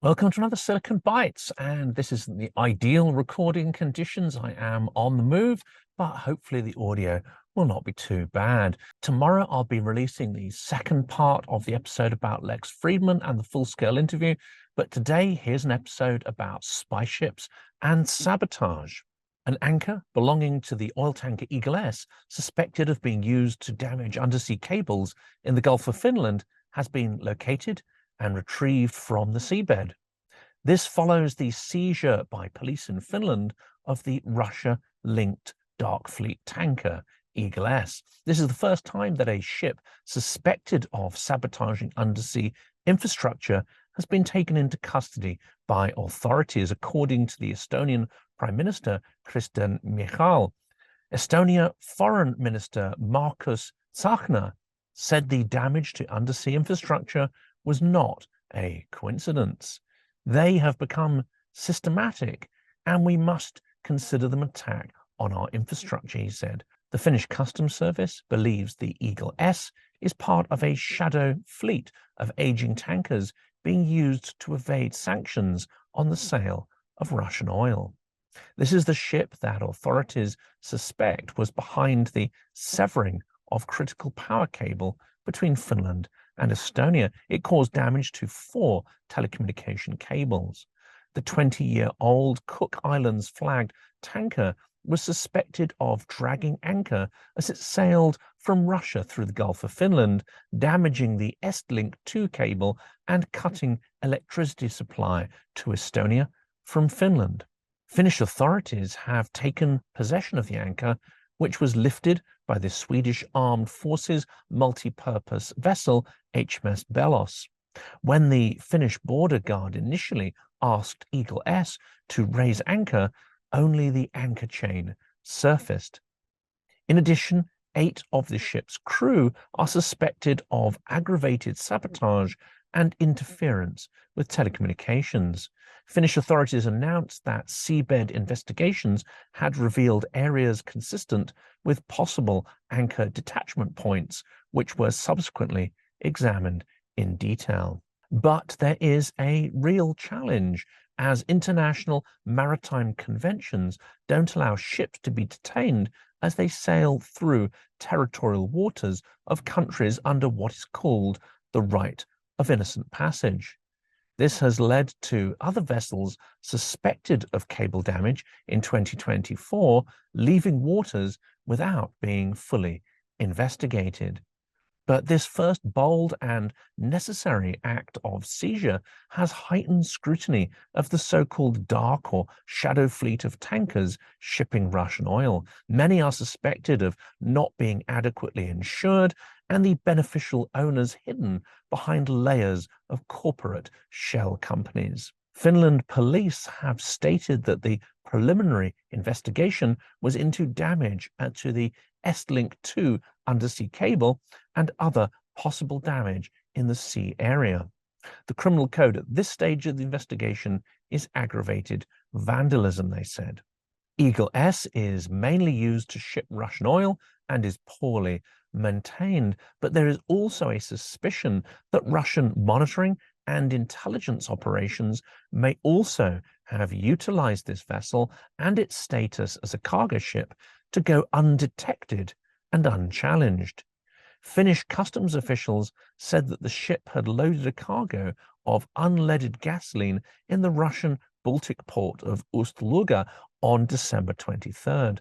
Welcome to another Silicon Bites, and this isn't the ideal recording conditions. I am on the move, but hopefully the audio will not be too bad. Tomorrow I'll be releasing the second part of the episode about Lex Friedman and the full-scale interview, but today here's an episode about spy ships and sabotage. An anchor belonging to the oil tanker Eagle S, suspected of being used to damage undersea cables in the Gulf of Finland, has been located and retrieved from the seabed. This follows the seizure by police in Finland of the Russia-linked dark fleet tanker Eagle S. This is the first time that a ship suspected of sabotaging undersea infrastructure has been taken into custody by authorities, according to the Estonian Prime Minister Kristen Michal. Estonia Foreign Minister Margus Tsahkna said the damage to undersea infrastructure was not a coincidence. They have become systematic, and we must consider them an attack on our infrastructure, he said. The Finnish Customs Service believes the Eagle S is part of a shadow fleet of aging tankers being used to evade sanctions on the sale of Russian oil. This is the ship that authorities suspect was behind the severing of critical power cable between Finland and Estonia. It caused damage to 4 telecommunication cables. The 20-year-old Cook Islands flagged tanker was suspected of dragging anchor as it sailed from Russia through the Gulf of Finland, damaging the Estlink 2 cable and cutting electricity supply to Estonia from Finland. Finnish authorities have taken possession of the anchor, which was lifted by the Swedish Armed Forces multi-purpose vessel HMS Belos. When the Finnish border guard initially asked Eagle S to raise anchor, only the anchor chain surfaced. In addition, 8 of the ship's crew are suspected of aggravated sabotage and interference with telecommunications. Finnish authorities announced that seabed investigations had revealed areas consistent with possible anchor detachment points, which were subsequently examined in detail. But there is a real challenge, as international maritime conventions don't allow ships to be detained as they sail through territorial waters of countries under what is called the right of innocent passage. This has led to other vessels suspected of cable damage in 2024 leaving waters without being fully investigated. But this first bold and necessary act of seizure has heightened scrutiny of the so-called dark or shadow fleet of tankers shipping Russian oil. Many are suspected of not being adequately insured and the beneficial owners hidden behind layers of corporate shell companies. Finland police have stated that the preliminary investigation was into damage to the Estlink 2 undersea cable and other possible damage in the sea area. The criminal code at this stage of the investigation is aggravated vandalism, they said. Eagle S is mainly used to ship Russian oil and is poorly maintained, but there is also a suspicion that Russian monitoring and intelligence operations may also have utilized this vessel and its status as a cargo ship to go undetected and unchallenged. Finnish customs officials said that the ship had loaded a cargo of unleaded gasoline in the Russian Baltic port of Ust-Luga on December 23rd.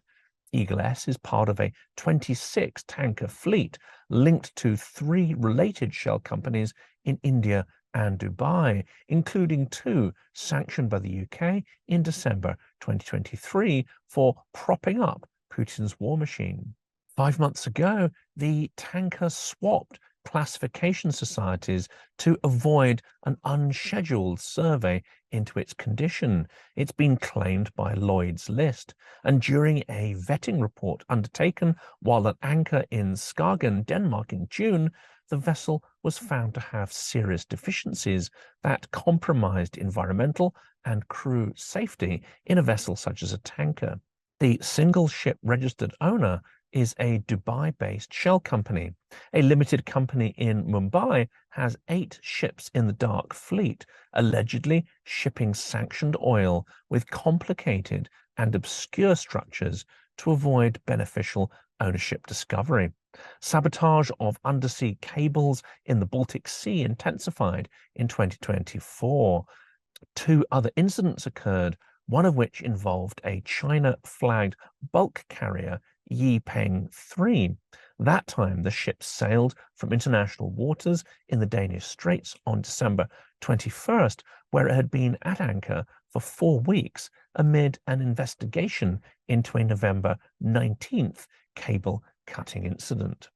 Eagle S is part of a 26 tanker fleet linked to 3 related shell companies in India and Dubai, including 2 sanctioned by the UK in December 2023 for propping up Putin's war machine. 5 months ago, the tanker swapped classification societies to avoid an unscheduled survey into its condition. It's been claimed by Lloyd's List, and during a vetting report undertaken while at anchor in Skagen, Denmark in June, the vessel was found to have serious deficiencies that compromised environmental and crew safety in a vessel such as a tanker. The single ship registered owner is a Dubai-based shell company. A limited company in Mumbai has 8 ships in the dark fleet, allegedly shipping sanctioned oil with complicated and obscure structures to avoid beneficial ownership discovery. Sabotage of undersea cables in the Baltic Sea intensified in 2024. 2 other incidents occurred, one of which involved a China-flagged bulk carrier, Yipeng 3. That time, the ship sailed from international waters in the Danish Straits on December 21st, where it had been at anchor for 4 weeks amid an investigation into a November 19th cable cutting incident.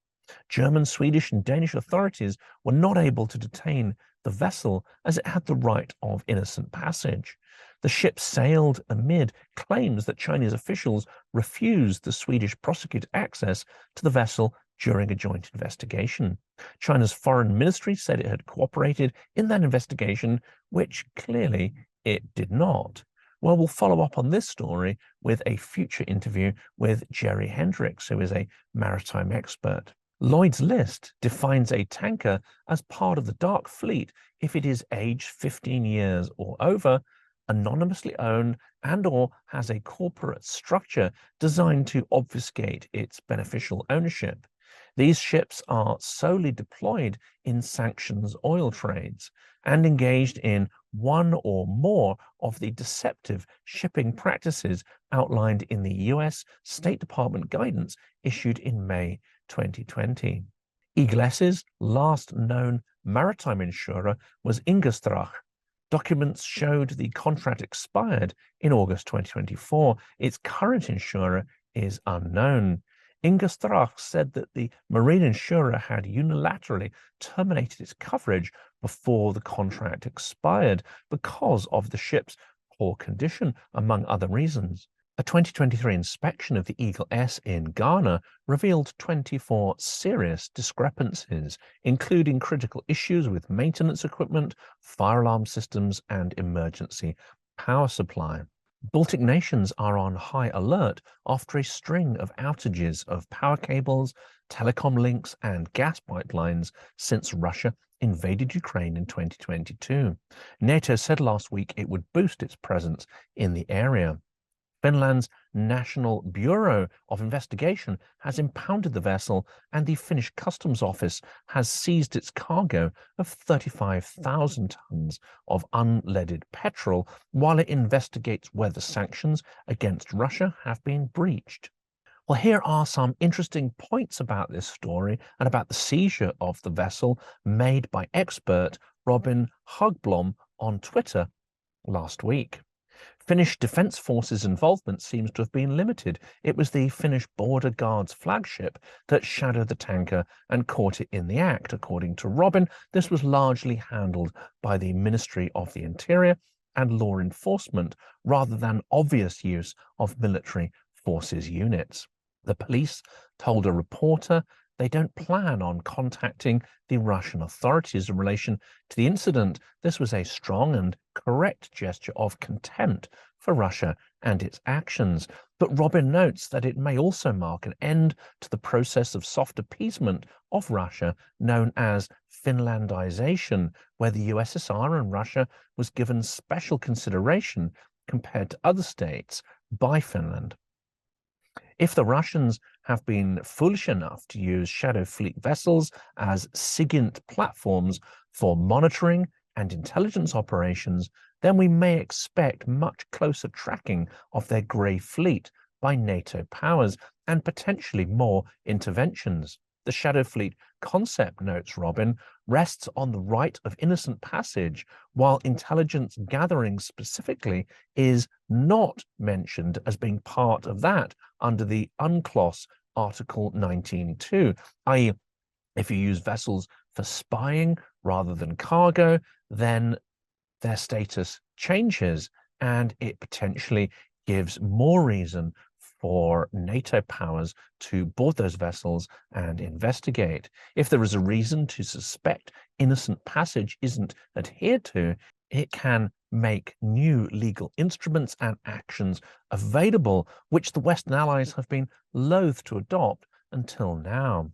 German, Swedish, and Danish authorities were not able to detain the vessel as it had the right of innocent passage. The ship sailed amid claims that Chinese officials refused the Swedish prosecutor access to the vessel during a joint investigation. China's foreign ministry said it had cooperated in that investigation, which clearly it did not. Well, we'll follow up on this story with a future interview with Jerry Hendricks, who is a maritime expert. Lloyd's List defines a tanker as part of the dark fleet if it is aged 15 years or over, anonymously owned, and or has a corporate structure designed to obfuscate its beneficial ownership. These ships are solely deployed in sanctions oil trades and engaged in one or more of the deceptive shipping practices outlined in the US State Department guidance issued in May 2020. Iglesi's last known maritime insurer was Ingestrach. Documents showed the contract expired in August 2024. Its current insurer is unknown. Ingestrach said that the marine insurer had unilaterally terminated its coverage before the contract expired because of the ship's poor condition, among other reasons. A 2023 inspection of the Eagle S in Ghana revealed 24 serious discrepancies, including critical issues with maintenance equipment, fire alarm systems, and emergency power supply. Baltic nations are on high alert after a string of outages of power cables, telecom links, and gas pipelines since Russia invaded Ukraine in 2022. NATO said last week it would boost its presence in the area. Finland's National Bureau of Investigation has impounded the vessel, and the Finnish Customs Office has seized its cargo of 35,000 tons of unleaded petrol while it investigates whether sanctions against Russia have been breached. Well, here are some interesting points about this story and about the seizure of the vessel made by expert Robin Hagblom on Twitter last week. Finnish Defence Forces involvement seems to have been limited. It was the Finnish Border Guard's flagship that shadowed the tanker and caught it in the act. According to Robin, this was largely handled by the Ministry of the Interior and law enforcement rather than obvious use of military forces units. The police told a reporter they don't plan on contacting the Russian authorities in relation to the incident. This was a strong and correct gesture of contempt for Russia and its actions. But Robin notes that it may also mark an end to the process of soft appeasement of Russia known as Finlandization, where the USSR and Russia was given special consideration compared to other states by Finland. If the Russians have been foolish enough to use shadow fleet vessels as SIGINT platforms for monitoring and intelligence operations, then we may expect much closer tracking of their grey fleet by NATO powers and potentially more interventions. The shadow fleet concept, notes Robin, rests on the right of innocent passage, while intelligence gathering specifically is not mentioned as being part of that under the UNCLOS Article 19.2, i.e., if you use vessels for spying rather than cargo, then their status changes and it potentially gives more reason for NATO powers to board those vessels and investigate. If there is a reason to suspect innocent passage isn't adhered to, it can make new legal instruments and actions available, which the Western allies have been loath to adopt until now.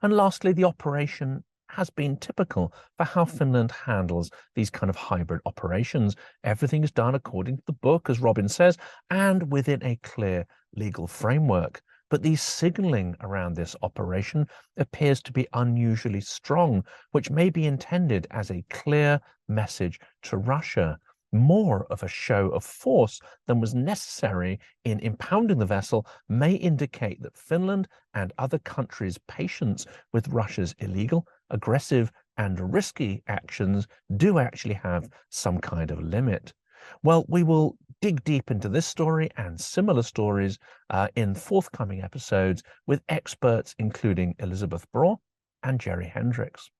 And lastly, the operation has been typical for how Finland handles these kind of hybrid operations. Everything is done according to the book, as Robin says, and within a clear legal framework. But the signalling around this operation appears to be unusually strong, which may be intended as a clear message to Russia. More of a show of force than was necessary in impounding the vessel may indicate that Finland and other countries' patience with Russia's illegal, aggressive, and risky actions do actually have some kind of limit. Well, we will dig deep into this story and similar stories in forthcoming episodes with experts including Elizabeth Braw and Jerry Hendricks.